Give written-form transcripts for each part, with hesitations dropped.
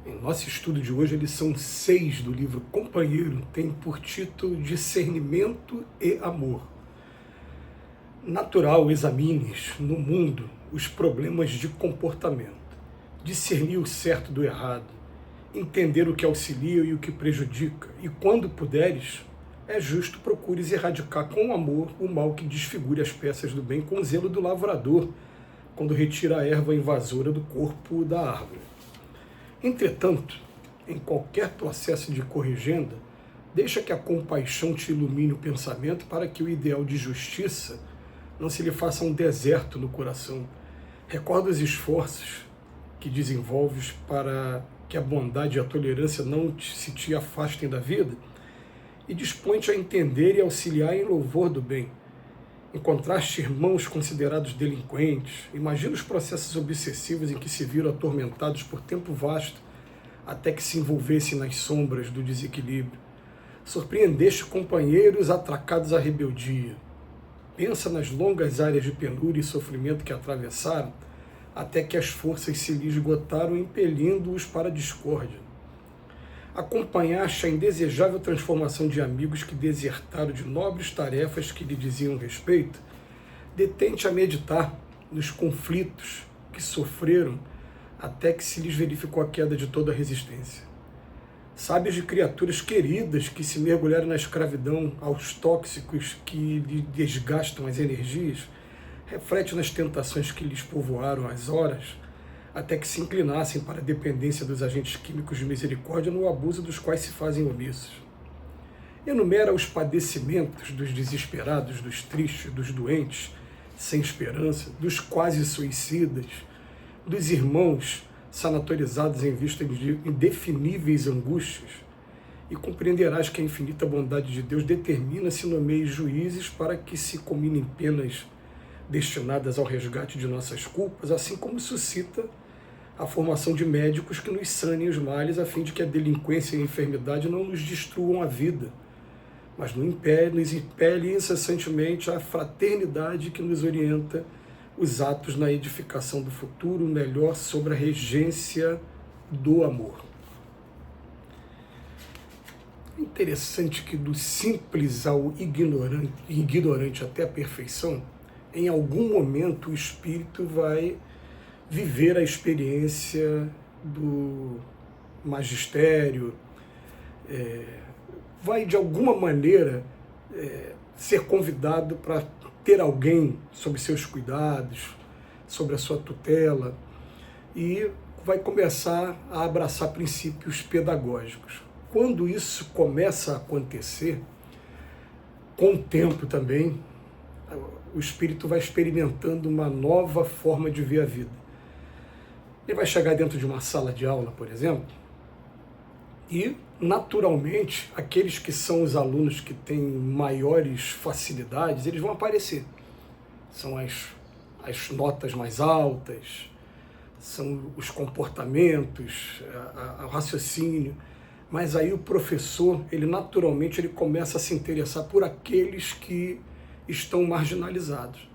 Em nosso estudo de hoje, a lição 6 do livro Companheiro tem por título Discernimento e Amor. Natural examines no mundo os problemas de comportamento, discernir o certo do errado, entender o que auxilia e o que prejudica, e quando puderes, é justo procures erradicar com amor o mal que desfigure as peças do bem com o zelo do lavrador, quando retira a erva invasora do corpo da árvore. Entretanto, em qualquer processo de corrigenda, deixa que a compaixão te ilumine o pensamento para que o ideal de justiça não se lhe faça um deserto no coração. Recorda os esforços que desenvolves para que a bondade e a tolerância não se te afastem da vida e dispõe-te a entender e auxiliar em louvor do bem. Encontraste irmãos considerados delinquentes, imagina os processos obsessivos em que se viram atormentados por tempo vasto, até que se envolvessem nas sombras do desequilíbrio. Surpreendeste companheiros atracados à rebeldia. Pensa nas longas áreas de penúria e sofrimento que atravessaram, até que as forças se lhe esgotaram, impelindo-os para a discórdia. Acompanhaste a indesejável transformação de amigos que desertaram de nobres tarefas que lhe diziam respeito. Detente a meditar nos conflitos que sofreram até que se lhes verificou a queda de toda a resistência. Sabes de criaturas queridas que se mergulharam na escravidão aos tóxicos que lhe desgastam as energias. Reflete nas tentações que lhes povoaram as horas, até que se inclinassem para a dependência dos agentes químicos de misericórdia no abuso dos quais se fazem omissos. Enumera os padecimentos dos desesperados, dos tristes, dos doentes, sem esperança, dos quase suicidas, dos irmãos sanatorizados em vista de indefiníveis angústias, e compreenderás que a infinita bondade de Deus determina-se nomeie juízes para que se cominem penas destinadas ao resgate de nossas culpas, assim como suscita a formação de médicos que nos sanem os males, a fim de que a delinquência e a enfermidade não nos destruam a vida, mas nos impele incessantemente a fraternidade que nos orienta os atos na edificação do futuro melhor sob a regência do amor. Interessante que do simples ao ignorante até a perfeição, em algum momento o espírito vai viver a experiência do magistério, vai de alguma maneira ser convidado para ter alguém sob seus cuidados, sob a sua tutela, e vai começar a abraçar princípios pedagógicos. Quando isso começa a acontecer, com o tempo também, o espírito vai experimentando uma nova forma de ver a vida. Ele vai chegar dentro de uma sala de aula, por exemplo, e, naturalmente, aqueles que são os alunos que têm maiores facilidades, eles vão aparecer. São as notas mais altas, são os comportamentos, o raciocínio. Mas aí o professor, ele começa a se interessar por aqueles que estão marginalizados.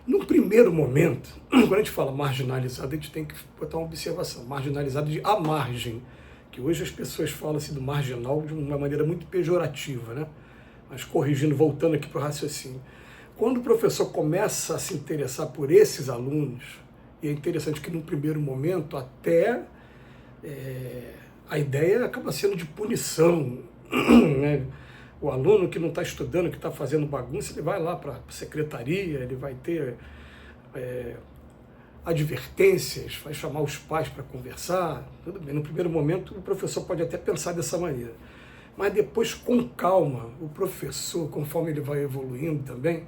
Num primeiro momento, quando a gente fala marginalizado, a gente tem que botar uma observação, marginalizado de à margem, que hoje as pessoas falam assim do marginal de uma maneira muito pejorativa, né? Mas corrigindo, voltando aqui para o raciocínio. Quando o professor começa a se interessar por esses alunos, e é interessante que num primeiro momento até a ideia acaba sendo de punição, né? O aluno que não está estudando, que está fazendo bagunça, ele vai lá para a secretaria, ele vai ter advertências, vai chamar os pais para conversar, tudo bem. No primeiro momento, o professor pode até pensar dessa maneira. Mas depois, com calma, o professor, conforme ele vai evoluindo também,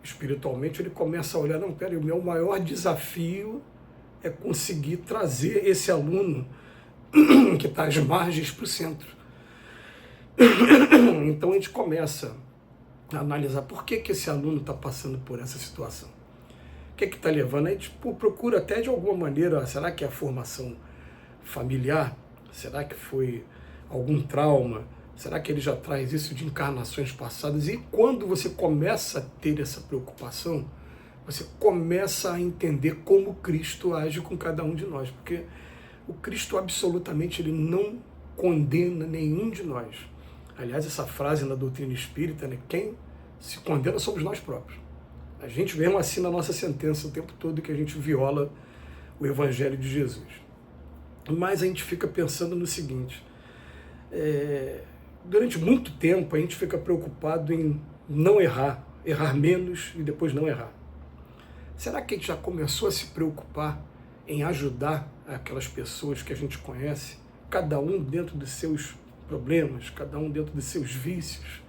espiritualmente, ele começa a olhar, não, peraí, o meu maior desafio é conseguir trazer esse aluno que está às margens para o centro. Então a gente começa a analisar por que esse aluno está passando por essa situação. O que está levando? A gente procura até de alguma maneira, será que é a formação familiar? Será que foi algum trauma? Será que ele já traz isso de encarnações passadas? E quando você começa a ter essa preocupação, você começa a entender como Cristo age com cada um de nós. Porque O Cristo absolutamente ele não condena nenhum de nós. Aliás, essa frase na doutrina espírita, né, quem se condena somos nós próprios. A gente mesmo assina a nossa sentença o tempo todo que a gente viola o Evangelho de Jesus. Mas a gente fica pensando no seguinte, durante muito tempo a gente fica preocupado em não errar, errar menos e depois não errar. Será que a gente já começou a se preocupar em ajudar aquelas pessoas que a gente conhece, cada um dentro dos seus problemas, cada um dentro dos seus vícios?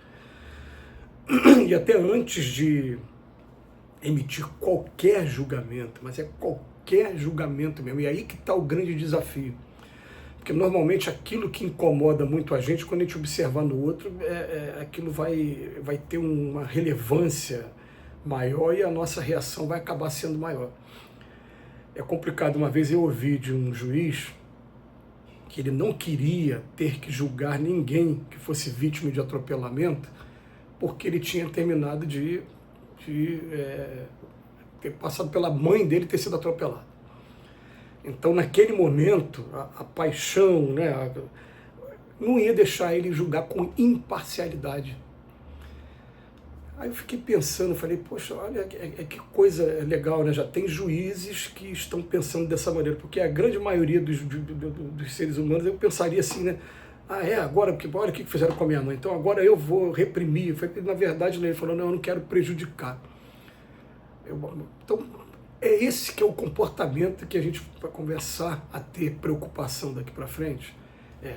E até antes de emitir qualquer julgamento, mas é qualquer julgamento mesmo, e aí que está o grande desafio. Porque normalmente aquilo que incomoda muito a gente, quando a gente observar no outro, aquilo vai ter uma relevância maior e a nossa reação vai acabar sendo maior. É complicado. Uma vez eu ouvi de um juiz que ele não queria ter que julgar ninguém que fosse vítima de atropelamento, porque ele tinha terminado de ter passado pela mãe dele ter sido atropelado. Então, naquele momento, a paixão, né, não ia deixar ele julgar com imparcialidade. Aí eu fiquei pensando, falei, poxa, olha que coisa legal, né? Já tem juízes que estão pensando dessa maneira, porque a grande maioria dos seres humanos, eu pensaria assim, né? Agora, porque olha o que fizeram com a minha mãe, então agora eu vou reprimir. Na verdade, ele falou, não, eu não quero prejudicar. Então, é esse que é o comportamento que a gente vai começar a ter preocupação daqui para frente,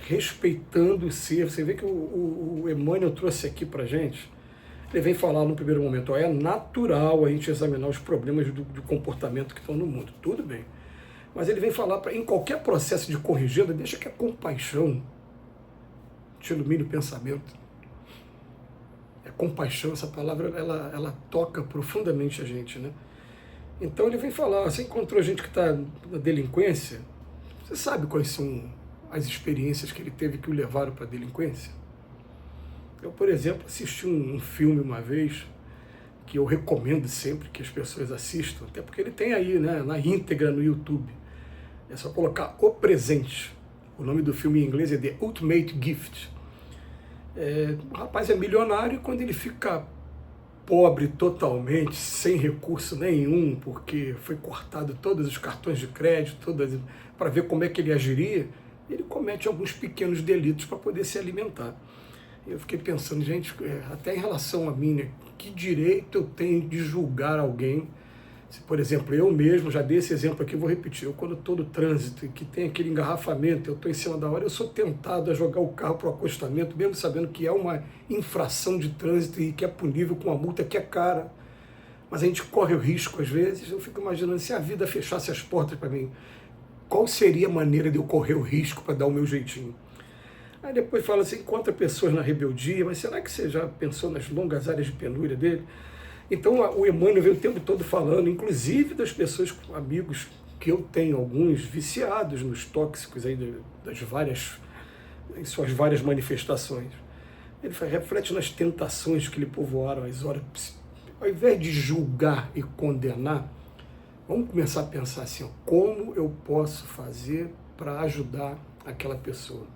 respeitando o ser. Você vê que o Emmanuel trouxe aqui para gente, ele vem falar no primeiro momento, é natural a gente examinar os problemas do comportamento que estão no mundo, tudo bem. Mas ele vem falar, em qualquer processo de corrigenda, deixa que a compaixão te ilumine o pensamento. Compaixão, essa palavra, ela toca profundamente a gente, né? Então ele vem falar, você encontrou gente que está na delinquência, você sabe quais são as experiências que ele teve que o levaram para a delinquência? Eu, por exemplo, assisti um filme uma vez, que eu recomendo sempre que as pessoas assistam, até porque ele tem aí, né, na íntegra no YouTube. É só colocar O Presente. O nome do filme em inglês é The Ultimate Gift. O rapaz é milionário e quando ele fica pobre totalmente, sem recurso nenhum, porque foi cortado todos os cartões de crédito, para ver como é que ele agiria, ele comete alguns pequenos delitos para poder se alimentar. Eu fiquei pensando, gente, até em relação a mim, né, que direito eu tenho de julgar alguém? Se, por exemplo, eu mesmo, já dei esse exemplo aqui, vou repetir, eu quando estou no trânsito e que tem aquele engarrafamento, eu estou em cima da hora, eu sou tentado a jogar o carro para o acostamento, mesmo sabendo que é uma infração de trânsito e que é punível com uma multa que é cara. Mas a gente corre o risco, às vezes, eu fico imaginando, se a vida fechasse as portas para mim, qual seria a maneira de eu correr o risco para dar o meu jeitinho? Aí depois fala assim, encontra pessoas na rebeldia, mas será que você já pensou nas longas áreas de penúria dele? Então o Emmanuel veio o tempo todo falando, inclusive das pessoas, amigos que eu tenho, alguns viciados nos tóxicos aí em suas várias manifestações. Ele reflete nas tentações que lhe povoaram as horas. Ao invés de julgar e condenar, vamos começar a pensar assim, como eu posso fazer para ajudar aquela pessoa?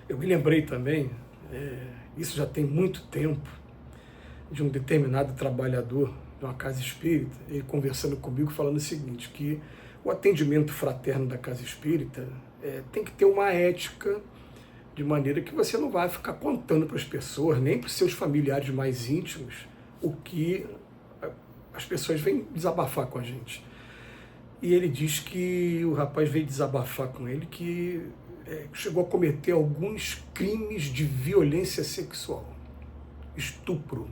Eu me lembrei também, isso já tem muito tempo, de um determinado trabalhador de uma casa espírita, ele conversando comigo, falando o seguinte, que o atendimento fraterno da casa espírita tem que ter uma ética, de maneira que você não vai ficar contando para as pessoas, nem para os seus familiares mais íntimos, o que as pessoas vêm desabafar com a gente. E ele diz que o rapaz veio desabafar com ele que chegou a cometer alguns crimes de violência sexual, estupro.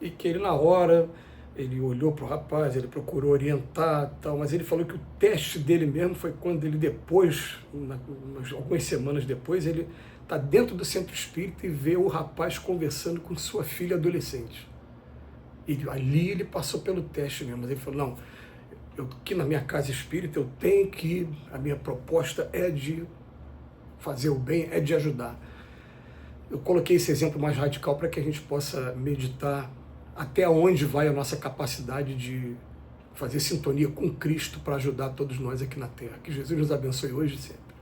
E que ele, na hora, ele olhou para o rapaz, ele procurou orientar, tal, mas ele falou que o teste dele mesmo foi quando ele depois, algumas semanas depois, ele está dentro do centro espírita e vê o rapaz conversando com sua filha adolescente. E ali ele passou pelo teste mesmo, mas ele falou, não, eu aqui na minha casa espírita eu tenho que, a minha proposta é de fazer o bem, é de ajudar. Eu coloquei esse exemplo mais radical para que a gente possa meditar até onde vai a nossa capacidade de fazer sintonia com Cristo para ajudar todos nós aqui na Terra. Que Jesus nos abençoe hoje e sempre.